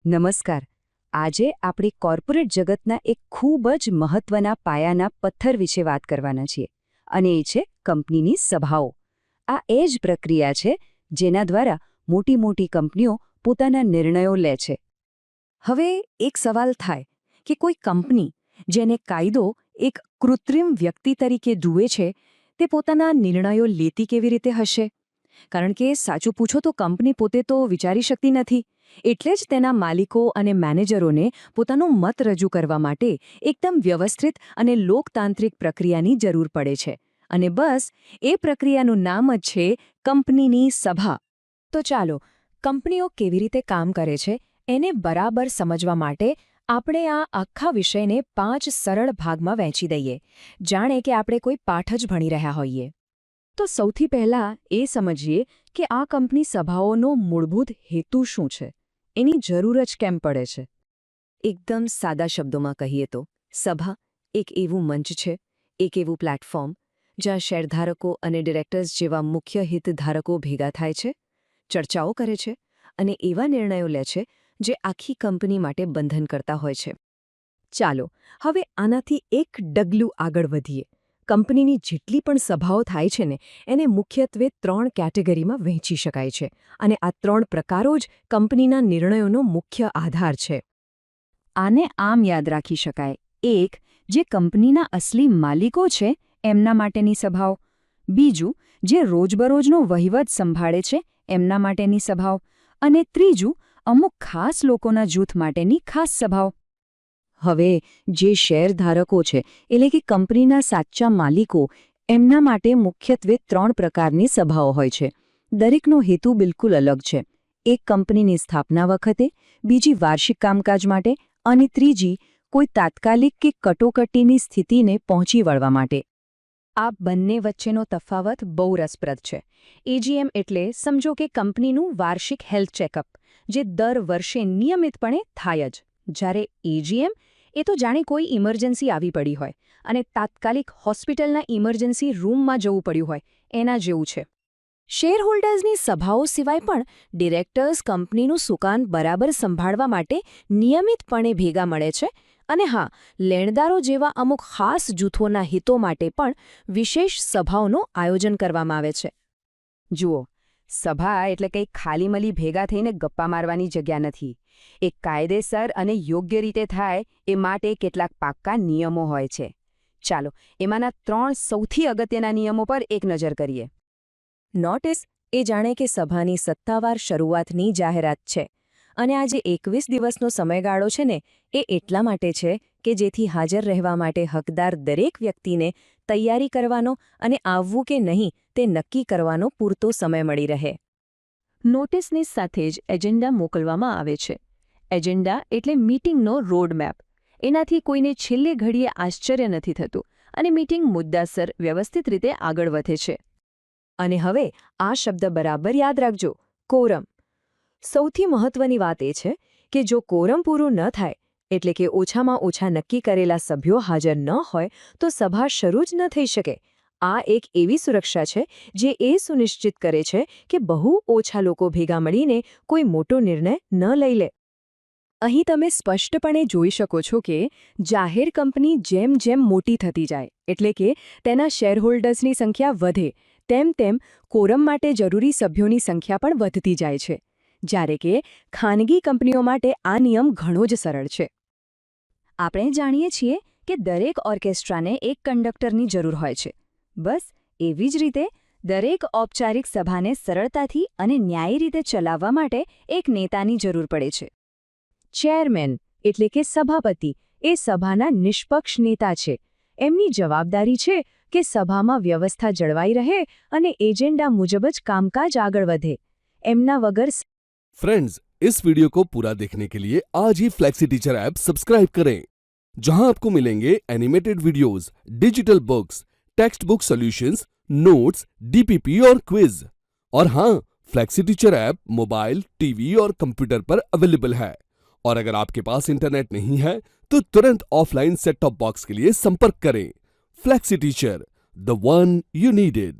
નમસ્કાર. આજે આપણે કોર્પોરેટ જગતના એક ખૂબ જ મહત્વના પાયાના પથ્થર વિશે વાત કરવાના છીએ, અને એ છે કંપનીની સભાઓ. આ એ જ પ્રક્રિયા છે જેના દ્વારા મોટી મોટી કંપનીઓ પોતાના નિર્ણયો લે છે. હવે એક સવાલ થાય કે કોઈ કંપની જેને કાયદો એક કૃત્રિમ વ્યક્તિ તરીકે જુએ છે તે પોતાના નિર્ણયો લેતી કેવી રીતે હશે? કારણ કે સાચું પૂછો તો કંપની પોતે તો વિચારી શકતી નથી, એટલે જ તેના માલિકો અને મેનેજરોને પોતાનો મત રજૂ કરવા માટે એકદમ વ્યવસ્થિત અને લોકતાંત્રિક પ્રક્રિયાની જરૂર પડે છે. અને બસ એ પ્રક્રિયાનું નામ જ છે કંપનીની સભા. તો ચાલો, કંપનીઓ કેવી રીતે કામ કરે છે એને બરાબર સમજવા માટે આપણે આ આખા વિષયને 5 સરળ ભાગમાં વહેંચી દઈએ, જાણે કે આપણે કોઈ પાઠ જ ભણી રહ્યા હોઈએ. તો સૌથી પહેલાં એ સમજીએ કે આ કંપની સભાઓનો મૂળભૂત હેતુ શું છે, એની જરૂર જ કેમ પડે છે. એકદમ સાદા શબ્દોમાં કહીએ તો સભા એક એવું મંચ છે, એક એવું પ્લેટફોર્મ જ્યાં શેરધારકો અને ડિરેક્ટર્સ જેવા મુખ્ય હિતધારકો ભેગા થાય છે, ચર્ચાઓ કરે છે અને એવા નિર્ણયો લે છે જે આખી કંપની માટે બંધન કરતા હોય છે. ચાલો હવે આનાથી એક ડગલું આગળ વધીએ. કંપનીની જેટલી પણ સભાઓ થાય છે ને એને મુખ્યત્વે 3 કેટેગરીમાં વહેંચી શકાય છે, અને આ 3 પ્રકારો જ કંપનીના નિર્ણયોનો મુખ્ય આધાર છે. આને આમ યાદ રાખી શકાય: 1. જે કંપનીના અસલી માલિકો છે એમના માટેની સભાઓ. 2. જે રોજબરોજનો વહીવટ સંભાળે છે એમના માટેની સભાઓ. અને 3. અમુક ખાસ લોકોના જૂથ માટેની ખાસ સભાઓ. હવે જે શેરધારકો છે, એટલે કે કંપનીના સાચા માલિકો, એમના માટે મુખ્યત્વે 3 પ્રકારની સભાઓ હોય છે. દરેકનો હેતુ બિલકુલ અલગ છે. એક કંપનીની સ્થાપના વખતે, બીજી વાર્ષિક કામકાજ માટે, અને ત્રીજી કોઈ તાત્કાલિક કે કટોકટીની સ્થિતિને પહોંચી વળવા માટે. આ બંને વચ્ચેનો તફાવત બહુ રસપ્રદ છે. એજીએમ એટલે સમજો કે કંપનીનું વાર્ષિક હેલ્થ ચેકઅપ, જે દર વર્ષે નિયમિતપણે થાય જ. જ્યારે એજીએમ એ તો જાણે કોઈ ઇમરજન્સી આવી પડી હોય અને તાત્કાલિક હોસ્પિટલના ઇમરજન્સી રૂમમાં જવું પડ્યું હોય એના જેવું છે. શેરહોલ્ડર્સની સભાઓ સિવાય પણ ડિરેક્ટર્સ કંપનીનું સુકાન બરાબર સંભાળવા માટે નિયમિતપણે ભેગા મળે છે. અને હા, લેણદારો જેવા અમુક ખાસ જૂથોના હિતો માટે પણ વિશેષ સભાઓનું આયોજન કરવામાં આવે છે. જુઓ, સભા એટલે કંઈ ખાલીમલી ભેગા થઈને ગપ્પા મારવાની જગ્યા નથી. એક કાયદેસર અને યોગ્ય રીતે થાય એ માટે કેટલાક પાક્કા નિયમો હોય છે. ચાલો, એમાંના 3 સૌથી અગત્યના નિયમો પર એક નજર કરીએ. નોટિસ એ જાણે કે સભાની સત્તાવાર શરૂઆતની જાહેરાત છે, અને આ જે 21 દિવસનો સમયગાળો છે ને, એ એટલા માટે છે કે જેથી હાજર રહેવા માટે હકદાર દરેક વ્યક્તિને તૈયારી કરવાનો અને આવવું કે નહીં તે નક્કી કરવાનો પૂરતો સમય મળી રહે. નોટિસની સાથે જ એજન્ડા મોકલવામાં આવે છે. એજન્ડા એટલે મીટિંગનો રોડમેપ. એનાથી કોઈને છેલ્લે ઘડીએ આશ્ચર્ય નથી થતું અને મીટિંગ મુદ્દાસર વ્યવસ્થિત રીતે આગળ વધે છે. અને હવે આ શબ્દ બરાબર યાદ રાખજો: કોરમ. સૌથી મહત્વની વાત એ છે કે જો કોરમ પૂરું ન થાય, એટલે કે ઓછામાં ઓછા નક્કી કરેલા સભ્યો હાજર ન હોય, તો સભા શરૂ જ ન થઈ શકે. આ એક એવી સુરક્ષા છે જે એ સુનિશ્ચિત કરે છે કે બહુ ઓછા લોકો ભેગા મળીને કોઈ મોટો નિર્ણય ન લઈ લે. અહીં તમે સ્પષ્ટપણે જોઈ શકો છો કે જાહેર કંપની જેમ જેમ મોટી થતી જાય, એટલે કે તેના શેરહોલ્ડર્સની સંખ્યા વધે, તેમ તેમ કોરમ માટે જરૂરી સભ્યોની સંખ્યા પણ વધતી જાય છે. જ્યારે કે ખાનગી કંપનીઓ માટે આ નિયમ ઘણો જ સરળ છે. આપણે જાણીએ છીએ કે દરેક ઓર્કેસ્ટ્રાને એક કંડક્ટરની જરૂર હોય છે. બસ એવી જ રીતે દરેક ઔપચારિક સભાને સરળતાથી અને ન્યાયી રીતે ચલાવવા માટે એક નેતાની જરૂર પડે છે. ચેરમેન એટલે કે સભાપતિ એ સભાના નિષ્પક્ષ નેતા છે. એમની જવાબદારી છે કે સભામાં વ્યવસ્થા જળવાઈ રહે અને એજન્ડા મુજબ જ કામકાજ આગળ વધે. એમના વગર फ्रेंड्स, इस वीडियो को पूरा देखने के लिए आज ही फ्लेक्सी टीचर ऐप सब्सक्राइब करें, जहां आपको मिलेंगे animated videos, digital books, text book solutions, notes, DPP और क्विज. और हाँ, flexi teacher app mobile, TV और कंप्यूटर पर अवेलेबल है. और अगर आपके पास इंटरनेट नहीं है तो तुरंत ऑफलाइन सेट टॉप बॉक्स के लिए संपर्क करें. Flexi teacher, the one you needed.